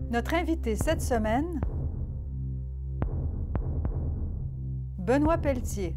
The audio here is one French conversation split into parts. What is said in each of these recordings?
Notre invité cette semaine, Benoît Pelletier.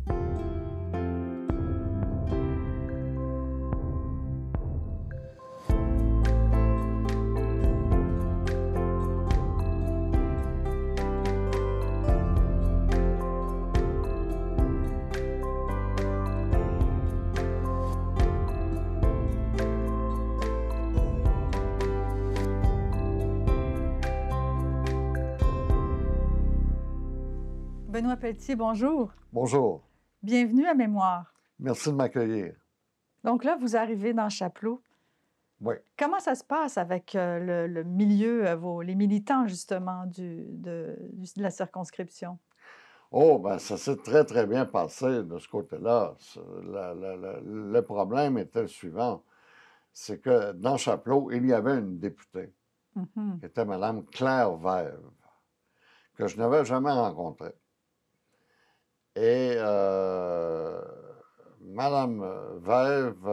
Benoît Pelletier, bonjour. Bonjour. Bienvenue à Mémoire. Merci de m'accueillir. Donc là, vous arrivez dans Chapleau. Oui. Comment ça se passe avec le milieu, les militants, justement, de la circonscription? Oh, ben ça s'est très, très bien passé de ce côté-là. Le problème était le suivant, c'est que dans Chapleau, il y avait une députée Mhm. qui était Mme Claire Vève, que je n'avais jamais rencontrée. Et Mme Vève,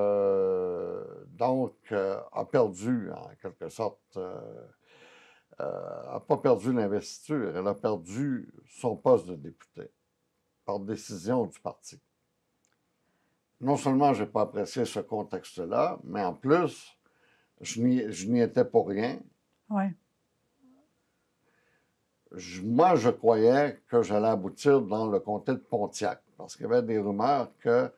a perdu, en quelque sorte, n'a pas perdu l'investiture, elle a perdu son poste de député par décision du parti. Non seulement je n'ai pas apprécié ce contexte-là, mais en plus, je n'y étais pour rien. Ouais. Moi, je croyais que j'allais aboutir dans le comté de Pontiac, parce qu'il y avait des rumeurs que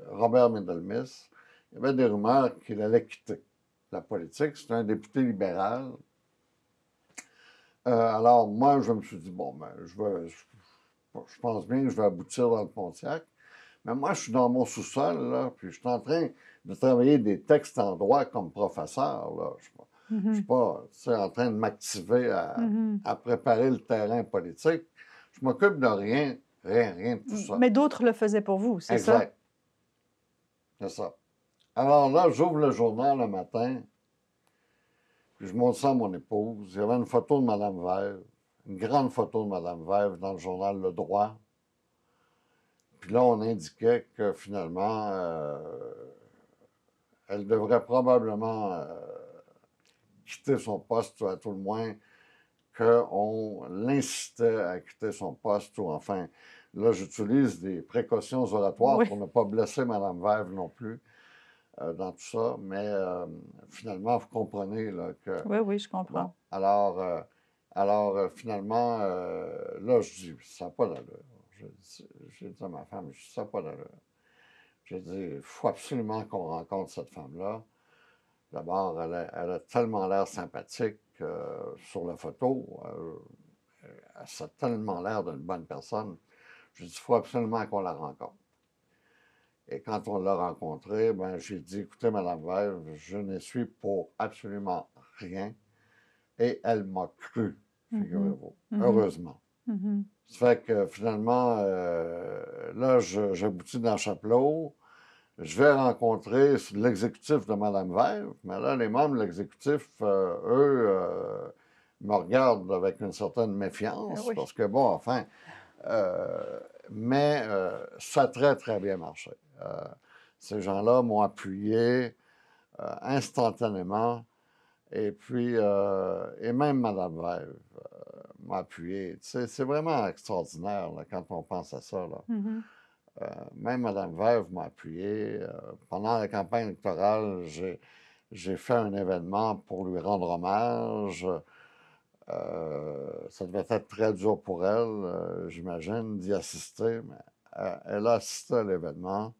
Robert Middlemiss, il y avait des rumeurs qu'il allait quitter la politique. C'est un député libéral. Alors, moi, je me suis dit, bon, ben, je pense bien que je vais aboutir dans le Pontiac. Mais moi, je suis dans mon sous-sol, là, puis je suis en train de travailler des textes en droit comme professeur, là. Je ne suis pas en train de m'activer à préparer le terrain politique. Je m'occupe de rien de tout ça. Mais d'autres le faisaient pour vous, c'est ça? Exact. C'est ça. Alors là, j'ouvre le journal le matin, puis je montre ça à mon épouse. Il y avait une photo de Mme Vève, une grande photo de Mme Vève dans le journal Le Droit. Puis là, on indiquait que finalement, elle devrait probablement quitter son poste, à tout le moins, qu'on l'incitait à quitter son poste, ou enfin, là, j'utilise des précautions oratoires pour ne pas blesser Mme Vève non plus dans tout ça, mais finalement, vous comprenez là, que... Oui, oui, je comprends. Bon, alors finalement, là, je dis, ça n'a pas d'allure. J'ai dit à ma femme, ça n'a pas d'allure. J'ai dit, il faut absolument qu'on rencontre cette femme-là. D'abord, elle a tellement l'air sympathique sur la photo. Ça a tellement l'air d'une bonne personne. J'ai dit, il faut absolument qu'on la rencontre. Et quand on l'a rencontrée, ben, j'ai dit, écoutez, Mme Vève, je ne suis pour absolument rien. Et elle m'a cru, figurez-vous, heureusement. Ça fait que finalement, là, j'aboutis dans Chapleau. Je vais rencontrer l'exécutif de Mme Vève, mais là, les membres de l'exécutif, eux, me regardent avec une certaine méfiance, Oui. parce que, bon, enfin, mais ça a très, très bien marché. Ces gens-là m'ont appuyé instantanément, et puis, et même Mme Vève m'a appuyé. C'est vraiment extraordinaire là, quand on pense à ça, là. Même Mme Vève m'a appuyé. Pendant la campagne électorale, j'ai fait un événement pour lui rendre hommage. Ça devait être très dur pour elle, j'imagine, d'y assister, mais elle a assisté à l'événement.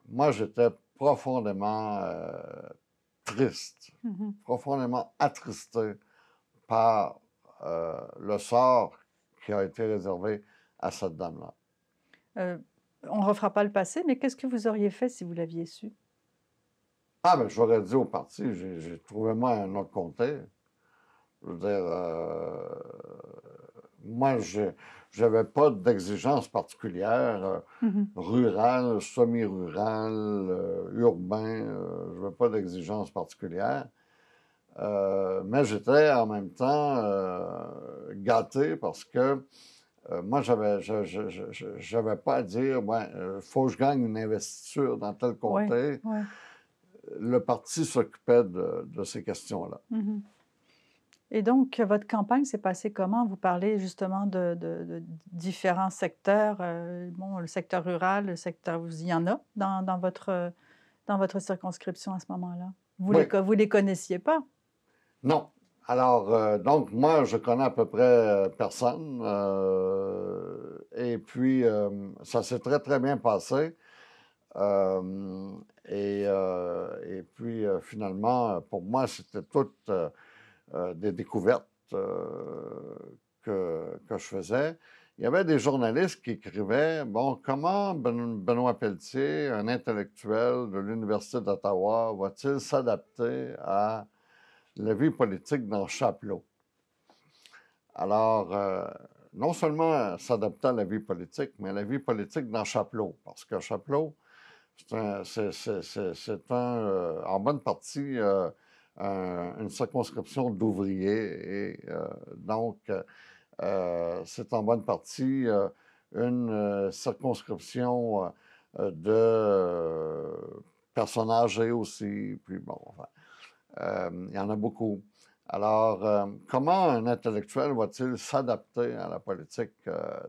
Moi, j'étais profondément triste, profondément attristé par le sort qui a été réservé à cette dame-là. On ne refera pas le passé, mais qu'est-ce que vous auriez fait si vous l'aviez su? Ah, ben, j'aurais dit au parti, j'ai trouvé moi un autre comté. Je veux dire, moi, je n'avais pas d'exigence particulière, rurale, semi-rurale, urbain, je n'avais pas d'exigence particulière. Mais j'étais en même temps gâté parce que moi, j'avais pas à dire, ouais, faut que je gagne une investiture dans tel Oui, comté. oui. Le parti s'occupait de ces questions-là. Mmh. Et donc, votre campagne s'est passée comment? Vous parlez justement de différents secteurs, bon, le secteur rural, le secteur il y en a dans votre circonscription à ce moment-là? Oui, Vous les connaissiez pas? non. Alors, donc, moi, je connais à peu près personne. Et puis, ça s'est très, très bien passé. Et puis, finalement, pour moi, c'était toutes des découvertes que je faisais. Il y avait des journalistes qui écrivaient, bon, comment Benoît Pelletier, un intellectuel de l'Université d'Ottawa, va-t-il s'adapter à la vie politique dans Chapleau? Alors, non seulement s'adapter à la vie politique, mais à la vie politique dans Chapleau, parce que Chapleau, en bonne partie une circonscription d'ouvriers et donc c'est en bonne partie une circonscription de personnes âgées aussi. Puis bon, enfin, il y en a beaucoup. Alors, comment un intellectuel va-t-il s'adapter à la politique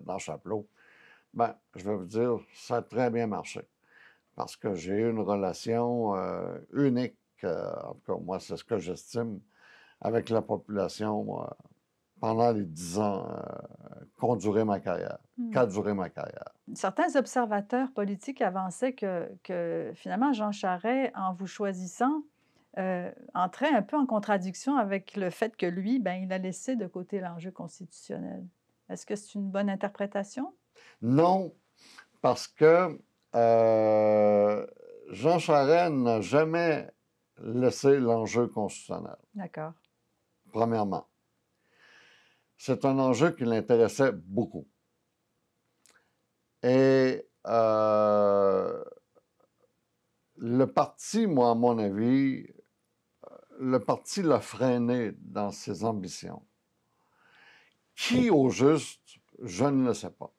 dans Chapleau? Ben, je vais vous dire, ça a très bien marché parce que j'ai eu une relation unique, en tout cas, moi, c'est ce que j'estime, avec la population pendant les 10 ans qu'ont duré ma carrière, Mmh. qu'a duré ma carrière. Certains observateurs politiques avançaient que finalement Jean Charest, en vous choisissant, entrait un peu en contradiction avec le fait que lui, ben, il a laissé de côté l'enjeu constitutionnel. Est-ce que c'est une bonne interprétation? Non, parce que euh, Jean Charest n'a jamais laissé l'enjeu constitutionnel, D'accord. premièrement. C'est un enjeu qui l'intéressait beaucoup. Et le parti, moi, à mon avis, le parti l'a freiné dans ses ambitions. Qui, au juste, je ne le sais pas.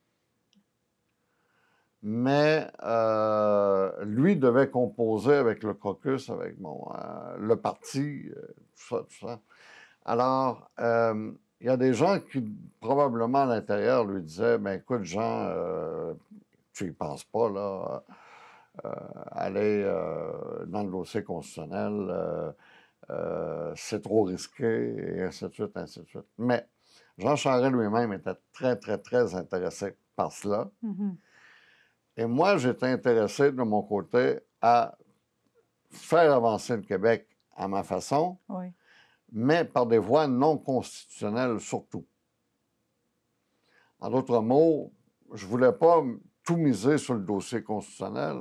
Mais lui devait composer avec le caucus, avec le parti, tout ça, tout ça. Alors, il y a des gens qui, probablement à l'intérieur, lui disaient, ben écoute, Jean, tu y penses pas, là, aller dans le dossier constitutionnel, c'est trop risqué, et ainsi de suite, ainsi de suite. Mais Jean Charest lui-même était très, très, très intéressé par cela. Mmh. Et moi, j'étais intéressé de mon côté à faire avancer le Québec à ma façon, Oui. mais par des voies non constitutionnelles surtout. En d'autres mots, je ne voulais pas tout miser sur le dossier constitutionnel,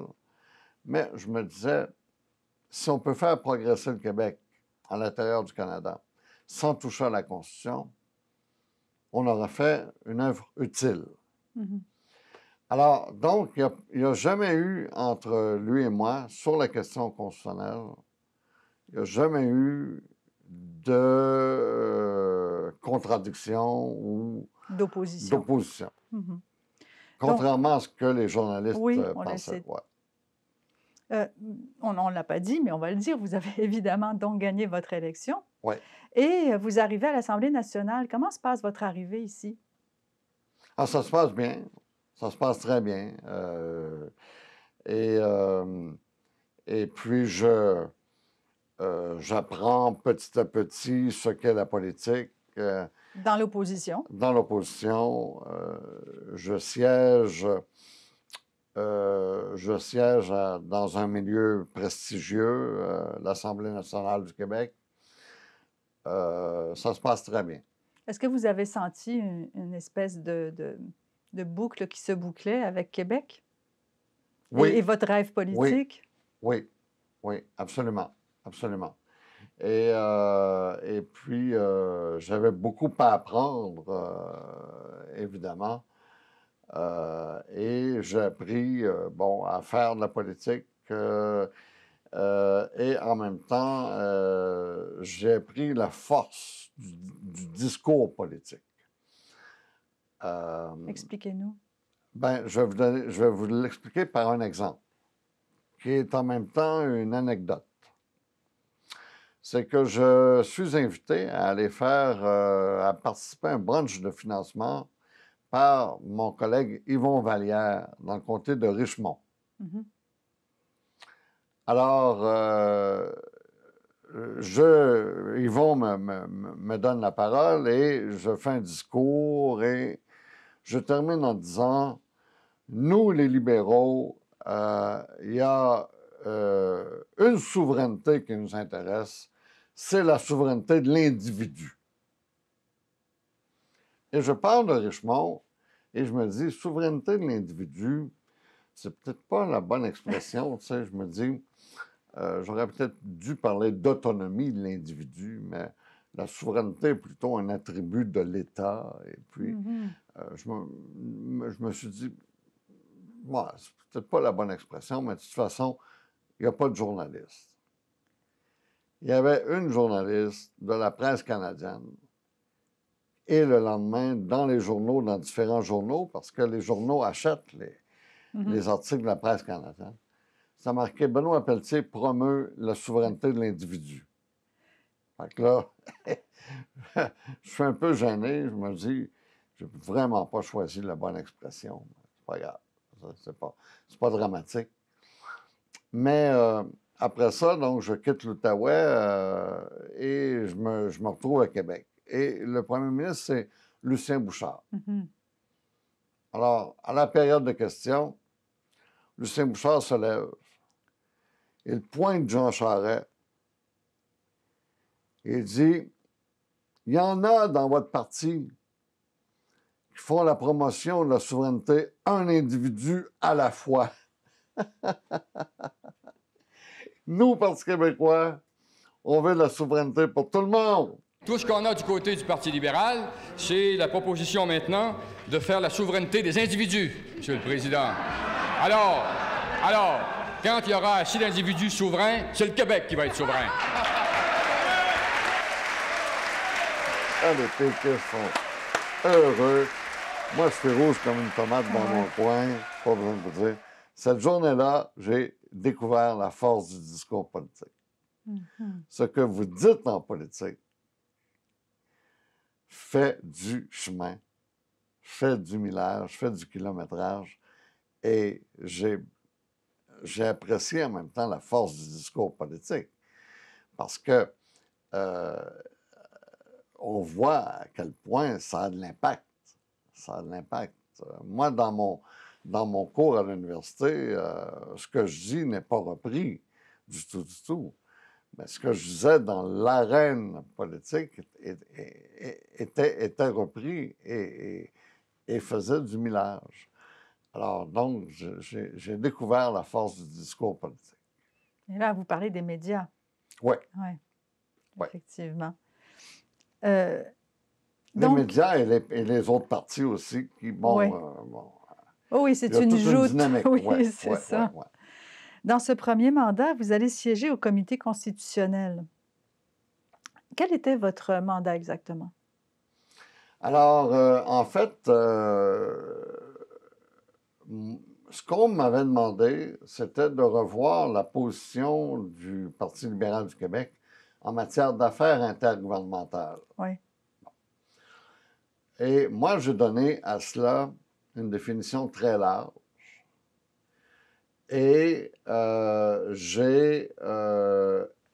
mais je me disais, si on peut faire progresser le Québec à l'intérieur du Canada sans toucher à la Constitution, on aura fait une œuvre utile. Mmh. Alors, donc, il n'y a jamais eu entre lui et moi, sur la question constitutionnelle, il n'y a jamais eu de contradiction ou D'opposition. d'opposition, Mmh. Donc contrairement à ce que les journalistes oui, on pensaient. laissait Ouais. on ne l'a pas dit, mais on va le dire, vous avez évidemment donc gagné votre élection Ouais. et vous arrivez à l'Assemblée nationale. Comment se passe votre arrivée ici? Ah, ça se passe bien. Ça se passe très bien. Et, euh, et puis, j'apprends petit à petit ce qu'est la politique. Dans l'opposition? Dans l'opposition, dans un milieu prestigieux, l'Assemblée nationale du Québec. Ça se passe très bien. Est-ce que vous avez senti une espèce de boucle qui se bouclait avec Québec et Oui, votre rêve oui, politique? oui, oui, absolument, absolument. Et puis, j'avais beaucoup à apprendre, évidemment. Et j'ai appris, bon, à faire de la politique. Et en même temps, j'ai appris la force du discours politique. Expliquez-nous. Ben, je vais vous l'expliquer par un exemple, qui est en même temps une anecdote. C'est que je suis invité à aller à participer à un brunch de financement par mon collègue Yvon Vallière dans le comté de Richmond. Mhm. Alors, Yvon me donne la parole et je fais un discours et je termine en disant, nous, les libéraux, il y a une souveraineté qui nous intéresse, c'est la souveraineté de l'individu. Et je parle de Richemont et je me dis, souveraineté de l'individu, c'est peut-être pas la bonne expression, tu sais, je me dis, j'aurais peut-être dû parler d'autonomie de l'individu, mais la souveraineté est plutôt un attribut de l'État. Et puis, Mhm. je me suis dit, bon, c'est peut-être pas la bonne expression, mais de toute façon, il n'y a pas de journaliste. Il y avait une journaliste de la presse canadienne et le lendemain, dans les journaux, dans différents journaux, parce que les journaux achètent Mhm. les articles de la presse canadienne, ça marquait Benoît Pelletier promeut la souveraineté de l'individu. Fait que là, je suis un peu gêné. Je me dis, je n'ai vraiment pas choisi la bonne expression. C'est pas grave. C'est pas dramatique. Mais après ça, donc, je quitte l'Outaouais et je me retrouve à Québec. Et le premier ministre, c'est Lucien Bouchard. Mhm. Alors, à la période de questions, Lucien Bouchard se lève. Il pointe Jean Charest. Il dit, il y en a dans votre parti qui font la promotion de la souveraineté un individu à la fois. Nous, Parti québécois, on veut la souveraineté pour tout le monde. Tout ce qu'on a du côté du Parti libéral, c'est la proposition maintenant de faire la souveraineté des individus, Monsieur le Président. Alors, quand il y aura assez d'individus souverains, c'est le Québec qui va être souverain. Ah, les péquistes sont heureux. Moi, je suis rouge comme une tomate dans mon coin. Pas besoin de vous dire. Cette journée-là, j'ai découvert la force du discours politique. Mhm. Ce que vous dites en politique fait du chemin, fait du millage, fait du kilométrage. Et j'ai apprécié en même temps la force du discours politique. Parce que on voit à quel point ça a de l'impact. Ça a de l'impact. Moi, dans mon cours à l'université, ce que je dis n'est pas repris du tout, du tout. Mais ce que je disais dans l'arène politique était repris et faisait du millage. Alors, donc, j'ai découvert la force du discours politique. Et là, vous parlez des médias. Oui. Oui, Ouais. effectivement. Les Donc, médias et les autres partis aussi, qui, ouais. bon, Oh oui, il c'est y a une toute une joute. dynamique. Oui, Ouais, c'est ouais, ça. ouais. Dans ce premier mandat, vous allez siéger au comité constitutionnel. Quel était votre mandat exactement? Alors, en fait, ce qu'on m'avait demandé, c'était de revoir la position du Parti libéral du Québec en matière d'affaires intergouvernementales. Oui. Et moi, j'ai donné à cela une définition très large. Et j'ai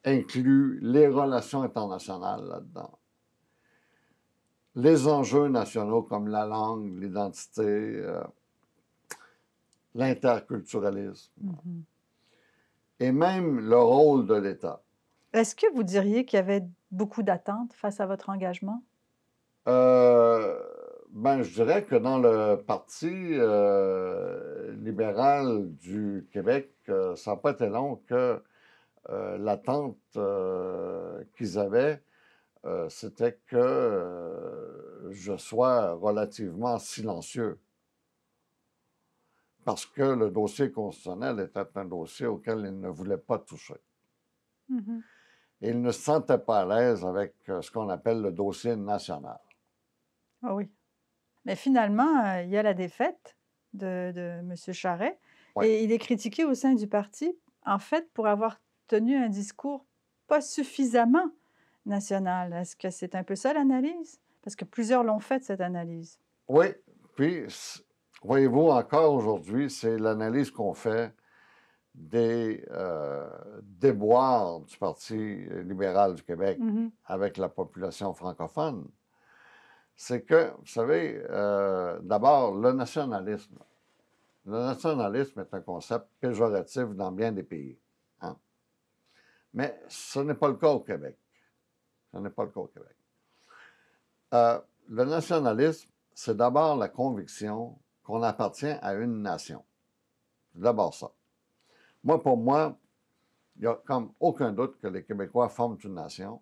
inclus les relations internationales là-dedans. Les enjeux nationaux comme la langue, l'identité, l'interculturalisme Mhm. et même le rôle de l'État. Est-ce que vous diriez qu'il y avait beaucoup d'attentes face à votre engagement? Ben, je dirais que dans le Parti libéral du Québec, ça n'a pas été long que l'attente qu'ils avaient, c'était que je sois relativement silencieux. Parce que le dossier constitutionnel était un dossier auquel ils ne voulaient pas toucher. Mhm. Et ils ne se sentaient pas à l'aise avec ce qu'on appelle le dossier national. Ah oui. Mais finalement, il y a la défaite de M. Charest Ouais. et il est critiqué au sein du parti, en fait, pour avoir tenu un discours pas suffisamment national. Est-ce que c'est un peu ça l'analyse? Parce que plusieurs l'ont faite, cette analyse. Oui, puis voyez-vous, encore aujourd'hui, c'est l'analyse qu'on fait des déboires du Parti libéral du Québec Mmh. avec la population francophone. C'est que, vous savez, d'abord, le nationalisme. Le nationalisme est un concept péjoratif dans bien des pays, hein. Mais ce n'est pas le cas au Québec. Ce n'est pas le cas au Québec. Le nationalisme, c'est d'abord la conviction qu'on appartient à une nation. C'est d'abord ça. Moi, pour moi, il n'y a comme aucun doute que les Québécois forment une nation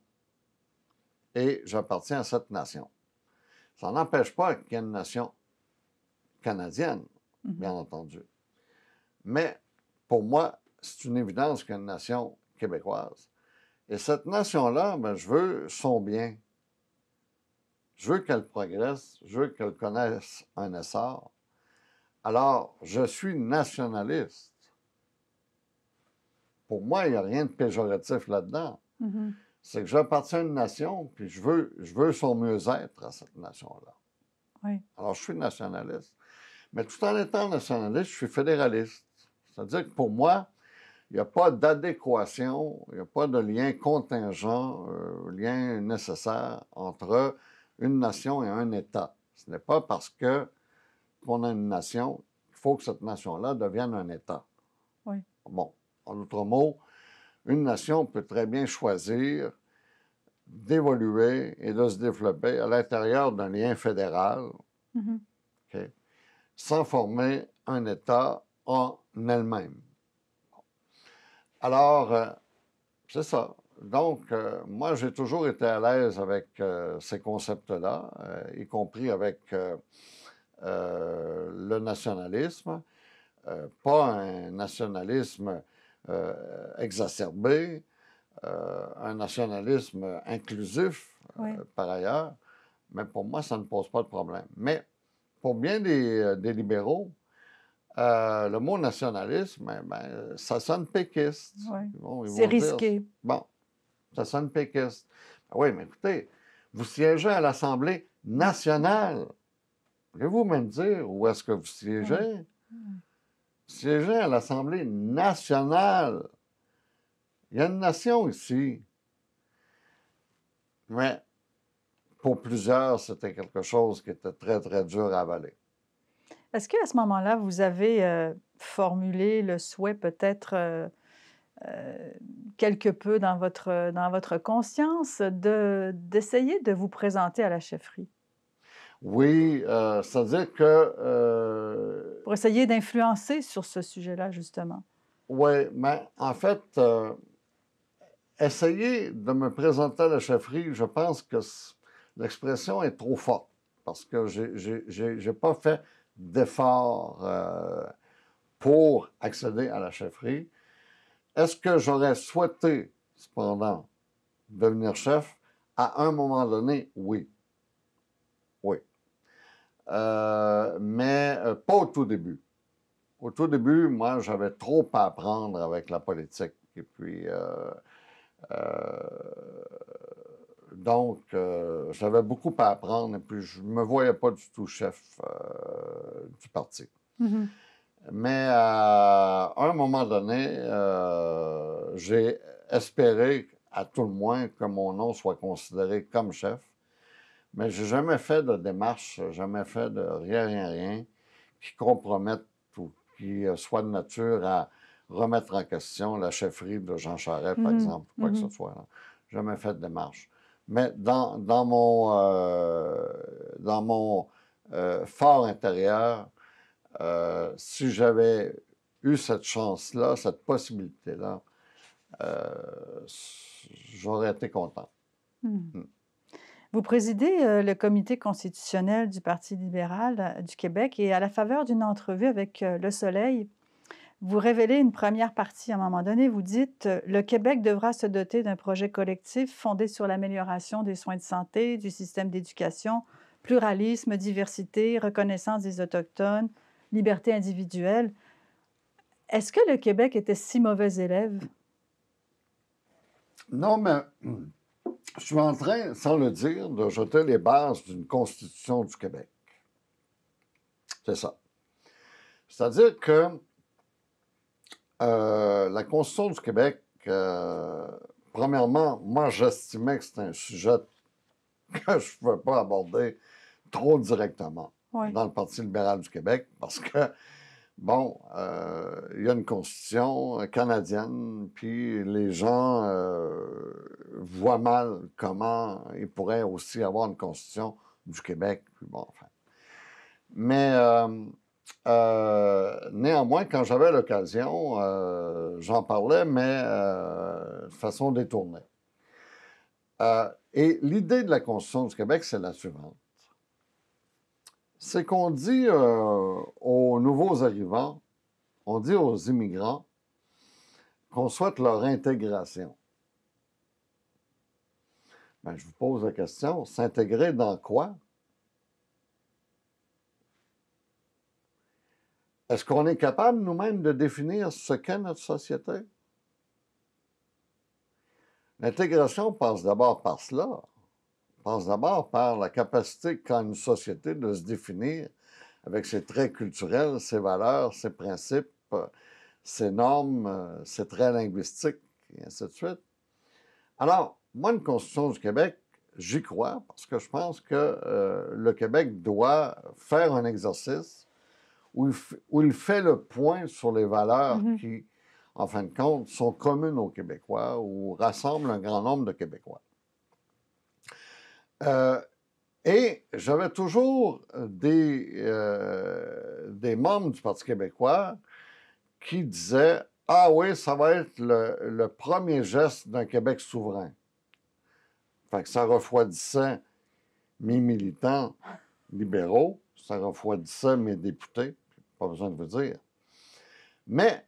et j'appartiens à cette nation. Ça n'empêche pas qu'il y ait une nation canadienne, bien entendu. Mais pour moi, c'est une évidence qu'il y a une nation québécoise. Et cette nation-là, ben, je veux son bien. Je veux qu'elle progresse, je veux qu'elle connaisse un essor. Alors, je suis nationaliste. Pour moi, il n'y a rien de péjoratif là-dedans. Mmh. C'est que j'appartiens à une nation, puis je veux son mieux-être à cette nation-là. Oui. Alors, je suis nationaliste. Mais tout en étant nationaliste, je suis fédéraliste. C'est-à-dire que pour moi, il n'y a pas d'adéquation, il n'y a pas de lien contingent, lien nécessaire entre une nation et un État. Ce n'est pas parce qu'on a une nation qu'il faut que cette nation-là devienne un État. Oui. Bon, en d'autres mots, une nation peut très bien choisir d'évoluer et de se développer à l'intérieur d'un lien fédéral, Mmh. OK, sans former un État en elle-même. Alors, c'est ça. Donc, moi, j'ai toujours été à l'aise avec ces concepts-là, y compris avec le nationalisme. Pas un nationalisme exacerbé, un nationalisme inclusif, Oui. par ailleurs, mais pour moi, ça ne pose pas de problème. Mais pour bien des libéraux, le mot nationalisme, ça sonne péquiste. Oui. Bon, ils C'est vont dire, risqué. bon, ça sonne péquiste. Oui, mais écoutez, vous siégez à l'Assemblée nationale. Voulez-vous me dire où est-ce que vous siégez? Mmh. Siégez à l'Assemblée nationale. Il y a une nation ici. Mais pour plusieurs, c'était quelque chose qui était très, très dur à avaler. Est-ce qu'à ce moment-là, vous avez, formulé le souhait peut-être, quelque peu dans votre conscience d'essayer de vous présenter à la chefferie? Oui, c'est-à-dire que, Pour essayer d'influencer sur ce sujet-là, justement? oui, mais en fait, essayer de me présenter à la chefferie, je pense que l'expression est trop forte parce que j'ai pas fait d'effort pour accéder à la chefferie. Est-ce que j'aurais souhaité, cependant, devenir chef? À un moment donné, oui. Oui. Mais pas au tout début. Au tout début, moi, j'avais trop à apprendre avec la politique. Et puis, donc, j'avais beaucoup à apprendre et puis je ne me voyais pas du tout chef du parti. Mmh. Mais à un moment donné, j'ai espéré, à tout le moins, que mon nom soit considéré comme chef. Mais je n'ai jamais fait de démarche, jamais fait de rien qui compromette ou qui soit de nature à remettre en question la chefferie de Jean Charest, par Mmh. exemple, quoi que ce Mmh. soit, là. Jamais fait de démarche. Mais dans mon fort intérieur, si j'avais eu cette chance-là, cette possibilité-là, euh, j'aurais été content. Mmh. Mm. Vous présidez, le comité constitutionnel du Parti libéral, du Québec et à la faveur d'une entrevue avec, Le Soleil, vous révélez une première partie à un moment donné. Vous dites, «Le Québec devra se doter d'un projet collectif fondé sur l'amélioration des soins de santé, du système d'éducation, pluralisme, diversité, reconnaissance des Autochtones, liberté individuelle. Est-ce que le Québec était si mauvais élève? Non, mais je suis en train, sans le dire, de jeter les bases d'une Constitution du Québec. C'est ça. C'est-à-dire que la Constitution du Québec, premièrement, moi, j'estimais que c'était un sujet que je ne pouvais pas aborder trop directement dans le Parti libéral du Québec parce que, bon, il y a une Constitution canadienne, puis les gens voient mal comment il pourrait aussi avoir une Constitution du Québec. Puis bon, enfin. Mais néanmoins, quand j'avais l'occasion, j'en parlais, mais de façon détournée. Et l'idée de la Constitution du Québec, c'est la suivante. C'est qu'on dit aux nouveaux arrivants, on dit aux immigrants qu'on souhaite leur intégration. Bien, je vous pose la question, s'intégrer dans quoi? Est-ce qu'on est capable nous-mêmes de définir ce qu'est notre société? L'intégration passe d'abord par cela, passe d'abord par la capacité qu'a une société de se définir avec ses traits culturels, ses valeurs, ses principes, ses normes, ses traits linguistiques, et ainsi de suite. Alors, moi, une Constitution du Québec, j'y crois parce que je pense que le Québec doit faire un exercice où il fait le point sur les valeurs qui, en fin de compte, sont communes aux Québécois ou rassemblent un grand nombre de Québécois. Et j'avais toujours des membres du Parti québécois qui disaient « Ah oui, ça va être le premier geste d'un Québec souverain. » Fait que ça refroidissait mes militants libéraux, ça refroidissait mes députés, pas besoin de vous dire. Mais,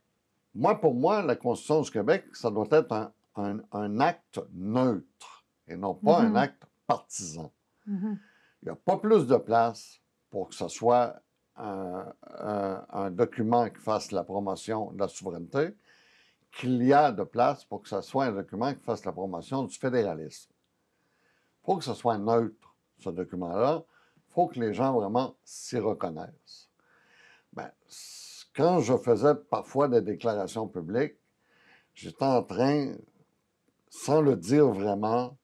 pour moi, la Constitution du Québec, ça doit être un acte neutre et non pas un acte partisan. Il n'y a pas plus de place pour que ce soit un document qui fasse la promotion de la souveraineté qu'il y a de place pour que ce soit un document qui fasse la promotion du fédéralisme. Il faut que ce soit neutre, ce document-là. Il faut que les gens vraiment s'y reconnaissent. Bien, quand je faisais parfois des déclarations publiques, j'étais en train, sans le dire vraiment,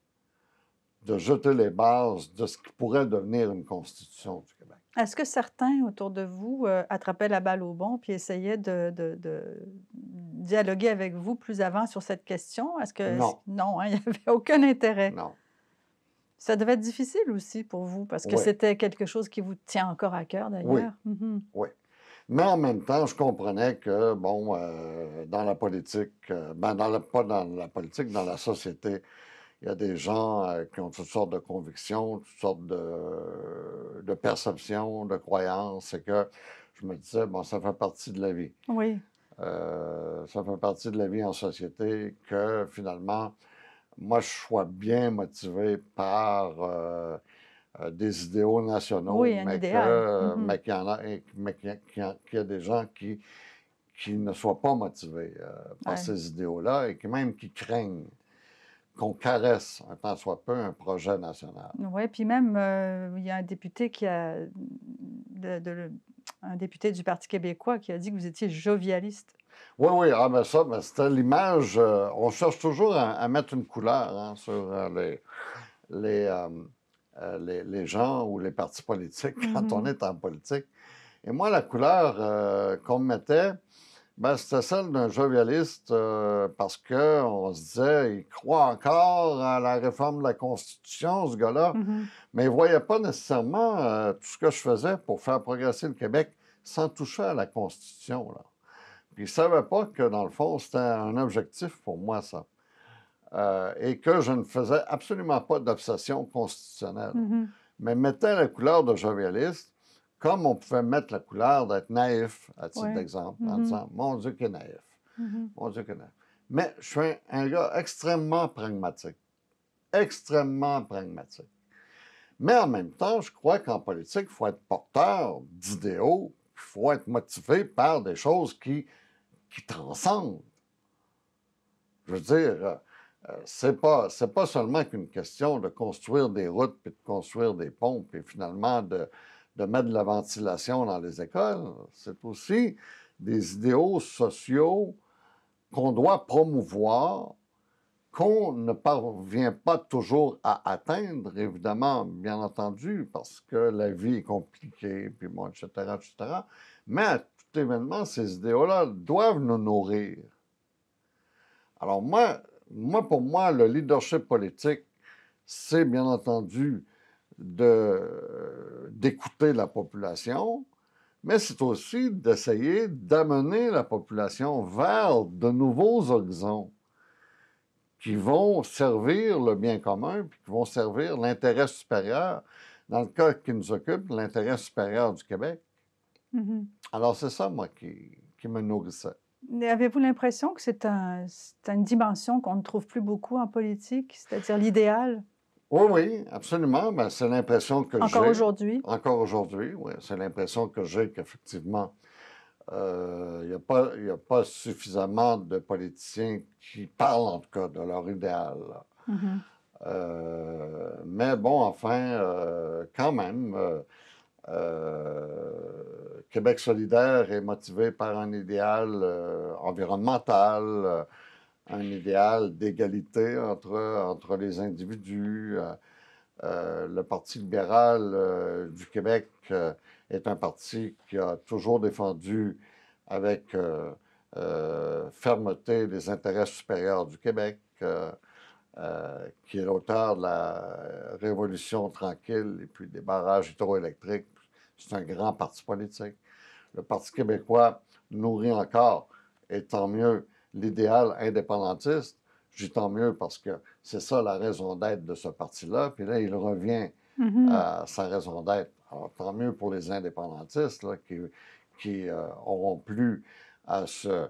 de jeter les bases de ce qui pourrait devenir une Constitution du Québec. Est-ce que certains autour de vous attrapaient la balle au bon puis essayaient de dialoguer avec vous plus avant sur cette question? Est-ce que Non. Non, hein, il n'y avait aucun intérêt. Non. Ça devait être difficile aussi pour vous parce que c'était quelque chose qui vous tient encore à cœur d'ailleurs. Oui. Mais en même temps, je comprenais que, bon, dans la politique, pas dans la politique, dans la société, il y a des gens qui ont toutes sortes de convictions, toutes sortes de perceptions, de croyances, et que je me disais, bon, ça fait partie de la vie. Oui. Ça fait partie de la vie en société que, finalement, moi, je sois bien motivé par des idéaux nationaux, Oui, un mais idéal. qu'il y a des gens qui ne soient pas motivés par ces idéaux-là et qui craignent qu'on caresse, un tant soit peu, un projet national. Oui, puis même, il y a un député un député du Parti québécois qui a dit que vous étiez jovialiste. Oui, mais ça, c'était l'image. On cherche toujours à mettre une couleur sur les gens ou les partis politiques quand on est en politique. Et moi, la couleur qu'on me mettait, c'était celle d'un jovialiste parce qu'on se disait, il croit encore à la réforme de la Constitution, ce gars-là, mais il ne voyait pas nécessairement tout ce que je faisais pour faire progresser le Québec sans toucher à la Constitution, là. Puis il ne savait pas que, dans le fond, c'était un objectif pour moi, ça. Et que je ne faisais absolument pas d'obsession constitutionnelle. Mais mettait la couleur de jovialiste, comme on pouvait mettre la couleur d'être naïf, à titre d'exemple, en disant « Mon Dieu, qu'il est naïf. Mon Dieu, qu'il est naïf. » Mais je suis un gars extrêmement pragmatique. Extrêmement pragmatique. Mais en même temps, je crois qu'en politique, il faut être porteur d'idéaux, il faut être motivé par des choses qui transcendent. Je veux dire, c'est pas seulement qu'une question de construire des routes, puis de construire des ponts, puis finalement de mettre de la ventilation dans les écoles. C'est aussi des idéaux sociaux qu'on doit promouvoir, qu'on ne parvient pas toujours à atteindre, évidemment, bien entendu, parce que la vie est compliquée, puis bon, etc., etc. Mais à tout événement, ces idéaux-là doivent nous nourrir. Alors pour moi, le leadership politique, c'est bien entendu d'écouter la population, mais c'est aussi d'essayer d'amener la population vers de nouveaux horizons qui vont servir le bien commun, puis qui vont servir l'intérêt supérieur, dans le cas qui nous occupe, l'intérêt supérieur du Québec. Mhm. Alors c'est ça, moi, qui me nourrissait. Mais avez-vous l'impression que c'est une dimension qu'on ne trouve plus beaucoup en politique, c'est-à-dire l'idéal? Oui, oui, absolument. Ben, c'est l'impression que j'ai. Encore aujourd'hui? Encore aujourd'hui, oui. C'est l'impression que j'ai qu'effectivement, il n'y a pas suffisamment de politiciens qui parlent, en tout cas, de leur idéal. Mhm. Mais bon, enfin, quand même, Québec solidaire est motivé par un idéal environnemental, un idéal d'égalité entre les individus. Le Parti libéral du Québec est un parti qui a toujours défendu avec fermeté les intérêts supérieurs du Québec, qui est l'auteur de la Révolution tranquille et puis des barrages hydroélectriques. C'est un grand parti politique. Le Parti québécois nourrit encore, et tant mieux, l'idéal indépendantiste. Je dis tant mieux parce que c'est ça la raison d'être de ce parti-là. Puis là, il revient à sa raison d'être. Alors, tant mieux pour les indépendantistes là, qui auront plus à se,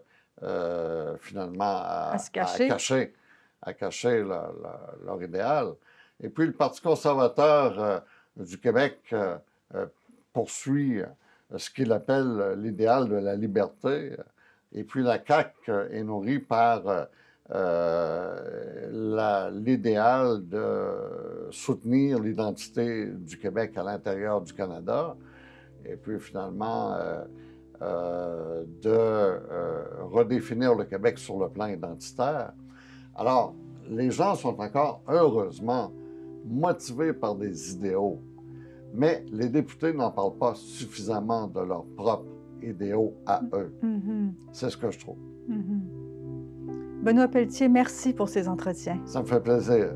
finalement, À se cacher. à cacher leur idéal. Et puis, le Parti conservateur du Québec poursuit ce qu'il appelle l'idéal de la liberté. Et puis, la CAQ est nourrie par l'idéal de soutenir l'identité du Québec à l'intérieur du Canada. Et puis, finalement, de redéfinir le Québec sur le plan identitaire. Alors, les gens sont encore, heureusement, motivés par des idéaux, mais les députés n'en parlent pas suffisamment de leurs propres idéaux à eux. C'est ce que je trouve. Benoît Pelletier, merci pour ces entretiens. Ça me fait plaisir.